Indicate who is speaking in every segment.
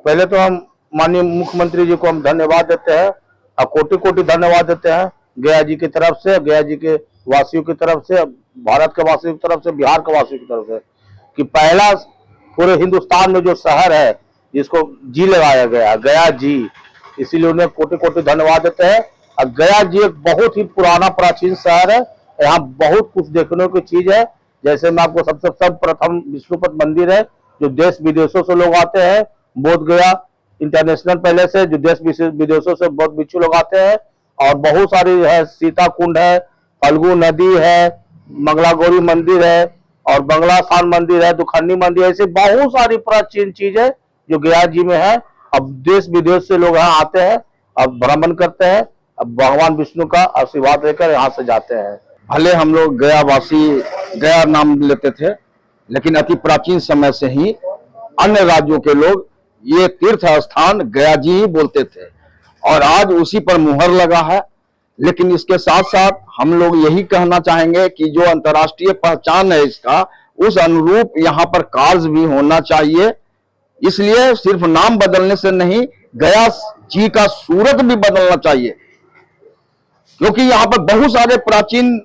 Speaker 1: पहले तो हम माननीय मुख्यमंत्री जी को हम धन्यवाद देते हैं और कोटि कोटि धन्यवाद देते हैं गया जी की तरफ से, गया जी के वासियों की तरफ से, भारत के वासियों की तरफ से, बिहार के वासियों की तरफ से, कि पहला पूरे हिंदुस्तान में जो शहर है जिसको जी लगाया गया, गया जी, इसीलिए उन्हें कोटि कोटि धन्यवाद देते हैं। और गया जी एक बहुत ही पुराना प्राचीन शहर है, यहाँ बहुत कुछ देखने की चीज है। जैसे मैं आपको सबसे सर्वप्रथम विष्णुपद मंदिर है, जो देश विदेशों से लोग आते हैं, बोध गया इंटरनेशनल पैलेस है, जो देश विदेशों से बहुत बिच्छू लोग आते हैं। और बहुत सारी है, सीता कुंड है, फल्गु नदी है, मंगला गौरी मंदिर है, और बंगला स्थान मंदिर है, दुखन्नी मंदिर है, ऐसी बहुत सारी प्राचीन चीज है जो गया जी में है। अब देश विदेश से लोग यहाँ आते हैं, अब भ्रमण करते हैं, अब भगवान विष्णु का आशीर्वाद लेकर यहाँ से जाते हैं।
Speaker 2: भले हम लोग गया वासी गया नाम लेते थे, लेकिन अति प्राचीन समय से ही अन्य राज्यों के लोग ये तीर्थ स्थान गया जी ही बोलते थे और आज उसी पर मुहर लगा है। लेकिन इसके साथ साथ हम लोग यही कहना चाहेंगे कि जो अंतर्राष्ट्रीय पहचान है इसका, उस अनुरूप यहाँ पर कार्य भी होना चाहिए। इसलिए सिर्फ नाम बदलने से नहीं, गया जी का सूरत भी बदलना चाहिए, क्योंकि यहाँ पर बहुत सारे प्राचीन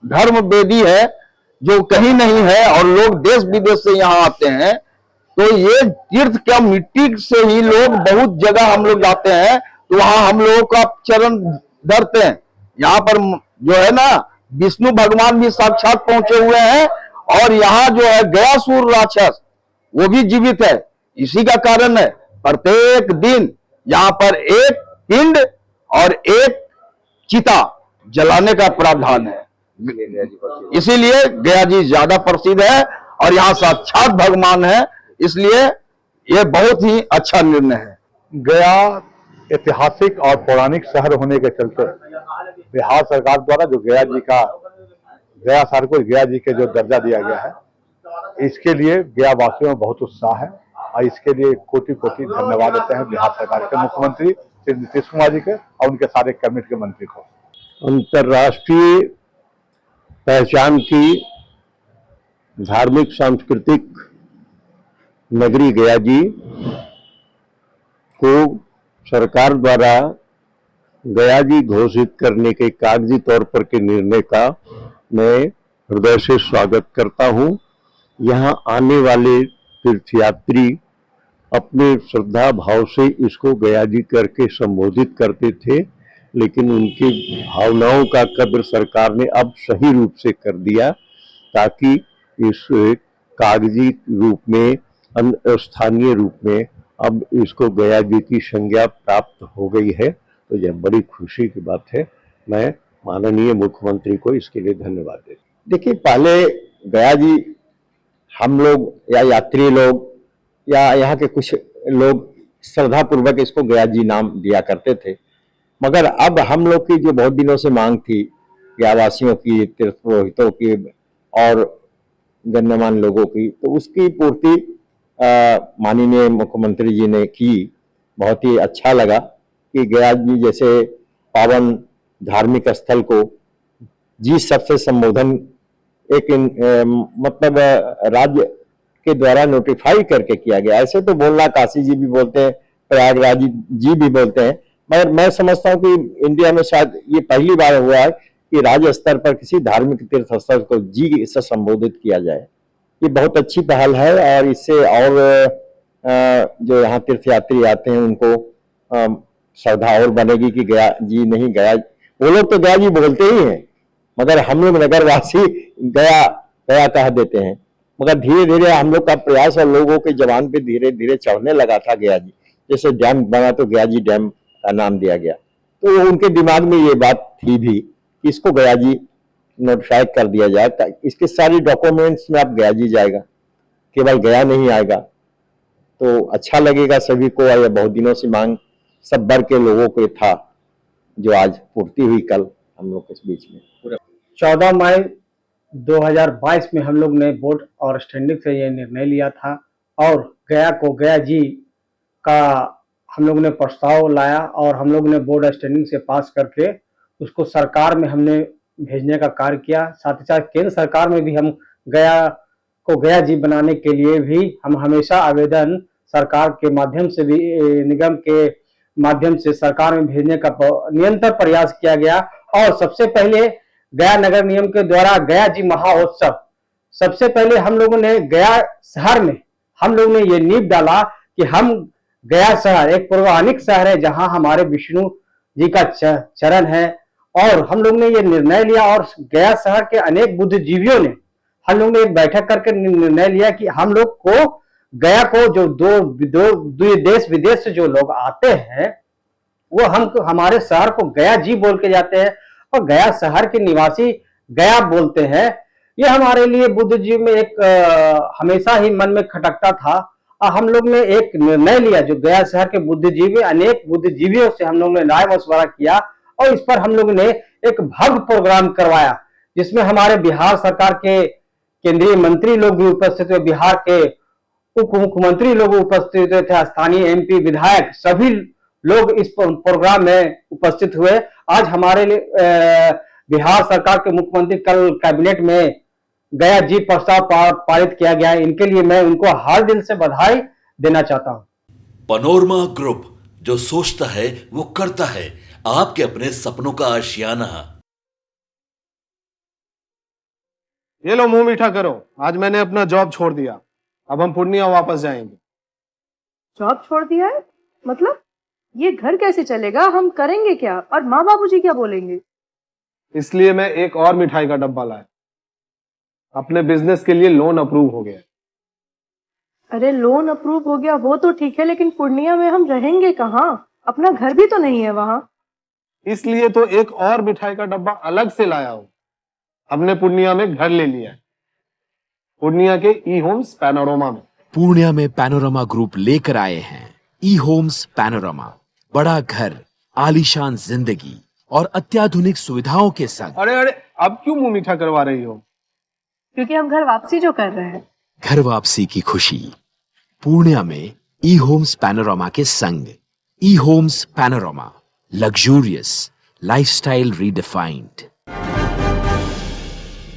Speaker 2: धर्म वेदी है जो कहीं नहीं है और लोग देश विदेश से यहाँ आते हैं। तो ये तीर्थ क्या मिट्टी से ही लोग बहुत जगह हम लोग जाते हैं, तो वहां हम लोगों का चरण धरते हैं। यहाँ पर जो है ना, विष्णु भगवान भी साक्षात पहुंचे हुए हैं और यहाँ जो है गयासुर राक्षस वो भी जीवित है। इसी का कारण है प्रत्येक दिन यहाँ पर एक पिंड और एक चिता जलाने का प्रावधान है। इसीलिए गया जी ज्यादा प्रसिद्ध है और यहाँ साक्षात भगवान है, इसलिए ये बहुत ही अच्छा निर्णय है।
Speaker 3: गया ऐतिहासिक और पौराणिक शहर होने के चलते बिहार सरकार द्वारा जो गया शहर को गया जी के जो दर्जा दिया गया है, इसके लिए गया वासियों में बहुत उत्साह है और इसके लिए कोटि कोटि धन्यवाद देते हैं बिहार सरकार के मुख्यमंत्री श्री नीतीश कुमार जी के और उनके सारे कैबिनेट के मंत्री को।
Speaker 4: अंतर्राष्ट्रीय पहचान की धार्मिक सांस्कृतिक नगरी गया जी को सरकार द्वारा गया जी घोषित करने के कागजी तौर पर के निर्णय का मैं हृदय से स्वागत करता हूं। यहाँ आने वाले तीर्थयात्री अपने श्रद्धा भाव से इसको गया जी करके संबोधित करते थे, लेकिन उनकी भावनाओं का कद्र सरकार ने अब सही रूप से कर दिया, ताकि इस कागजी रूप में, स्थानीय रूप में अब इसको गया जी की संज्ञा प्राप्त हो गई है। तो यह बड़ी खुशी की बात है। मैं माननीय मुख्यमंत्री को इसके लिए धन्यवाद देता हूं। देखिए, पहले गया जी हम लोग या यात्री लोग या यहाँ के कुछ लोग श्रद्धा पूर्वक इसको गया जी नाम दिया करते थे, मगर अब हम लोग की जो बहुत दिनों से मांग थी गयावासियों की, तीर्थ पुरोहितों की और गण्यमान्य लोगों की, तो उसकी पूर्ति माननीय मुख्यमंत्री जी ने की। बहुत ही अच्छा लगा कि गया जी जैसे पावन धार्मिक स्थल को जी सबसे संबोधन एक मतलब राज्य के द्वारा नोटिफाई करके किया गया। ऐसे तो बोलना काशी जी भी बोलते हैं, प्रयागराज जी भी बोलते हैं, मगर मैं समझता हूँ कि इंडिया में शायद ये पहली बार हुआ है कि राज्य स्तर पर किसी धार्मिक तीर्थ स्थल को जी से संबोधित किया जाए। ये बहुत अच्छी पहल है और इससे और जो यहाँ तीर्थयात्री आते हैं उनको श्रद्धा और बनेगी कि गया जी नहीं, गया वो लोग तो गया जी बोलते ही हैं, मगर हम लोग नगरवासी गया गया कह देते हैं। मगर धीरे धीरे हम लोग का प्रयास और लोगों के जबान पे धीरे धीरे चढ़ने लगा था गया जी। जैसे डैम बना तो गया जी डैम का नाम दिया गया, तो उनके दिमाग में ये बात थी भी कि इसको गया जी नोटिफाई कर दिया जाए। इसके सारी डॉक्यूमेंट्स में अब गया जी जाएगा, केवल गया नहीं आएगा, तो अच्छा लगेगा सभी को। यह बहुत दिनों से मांग सब वर्ग के लोगों को था, जो आज पूर्ति हुई कल हम लोग के बीच में।
Speaker 5: 14 मई 2022 में हम लोग ने बोर्ड और स्टैंडिंग से ये निर्णय लिया था और गया को गया जी का हम लोग ने प्रस्ताव लाया और हम लोग ने बोर्ड स्टैंडिंग से पास करके उसको सरकार में हमने भेजने का कार्य किया। साथ ही साथ केंद्र सरकार में भी हम गया को गया जी बनाने के लिए भी हम हमेशा आवेदन सरकार के माध्यम से भी निगम के माध्यम से सरकार में भेजने का निरंतर प्रयास किया गया। और सबसे पहले गया नगर निगम के द्वारा गया जी महोत्सव, सबसे पहले हम लोगों ने गया शहर में हम लोगों ने ये नींव डाला कि हम गया शहर एक पौराणिक शहर है जहां हमारे विष्णु जी का चरण है। और हम लोग ने ये निर्णय लिया और गया शहर के अनेक बुद्धिजीवियों ने हम लोग ने एक बैठक करके निर्णय लिया कि हम लोग को गया को जो दो देश विदेश से जो लोग आते हैं वो हम हमारे शहर को गया जी बोल के जाते हैं और गया शहर के निवासी गया बोलते हैं। ये हमारे लिए बुद्धिजीव में एक हमेशा ही मन में खटकता था। और हम लोग ने एक निर्णय लिया, जो गया शहर के बुद्धिजीवी अनेक बुद्धिजीवियों से हम लोग ने राय मशवरा किया और इस पर हम लोग ने एक भव्य प्रोग्राम करवाया जिसमें हमारे बिहार सरकार के केंद्रीय मंत्री लोग भी उपस्थित हुए, बिहार के उप मुख्यमंत्री लोग उपस्थित हुए थे, स्थानीय एमपी विधायक सभी लोग इस प्रोग्राम में उपस्थित हुए। आज हमारे बिहार सरकार के मुख्यमंत्री कल कैबिनेट में गया जी प्रस्ताव पारित किया गया है। इनके लिए मैं उनको हर दिल से बधाई देना चाहता हूं।
Speaker 6: पनोरमा ग्रुप, जो सोचता है वो करता है। आपके अपने सपनों का आशियाना।
Speaker 7: ये लो मुंह मीठा करो, आज मैंने अपना जॉब छोड़ दिया, अब हम पूर्णिया वापस जाएंगे।
Speaker 8: जॉब छोड़ दिया है? मतलब ये घर कैसे चलेगा? हम करेंगे क्या? और माँ बाबूजी क्या बोलेंगे?
Speaker 7: इसलिए मैं एक और मिठाई का डब्बा लाया। अपने बिजनेस के लिए लोन अप्रूव हो गया।
Speaker 8: अरे लोन अप्रूव हो गया वो तो ठीक है, लेकिन पूर्णिया में हम रहेंगे कहाँ? अपना घर भी तो नहीं है वहां।
Speaker 7: इसलिए तो एक और मिठाई का डब्बा अलग से लाया हूं। हमने पूर्णिया में घर ले लिया है, पूर्णिया के ई होम्स पैनोरमा में।
Speaker 9: पूर्णिया में पैनोरमा ग्रुप लेकर आए हैं ई होम्स पैनोरमा। बड़ा घर, आलीशान जिंदगी और अत्याधुनिक सुविधाओं के संग।
Speaker 7: अरे अब क्यों मुंह मीठा करवा रही हो?
Speaker 8: क्योंकि हम घर वापसी जो कर रहे हैं।
Speaker 9: घर वापसी की खुशी पूर्णिया में ई होम्स पैनोरमा के संग। ई homes panorama, luxurious lifestyle redefined.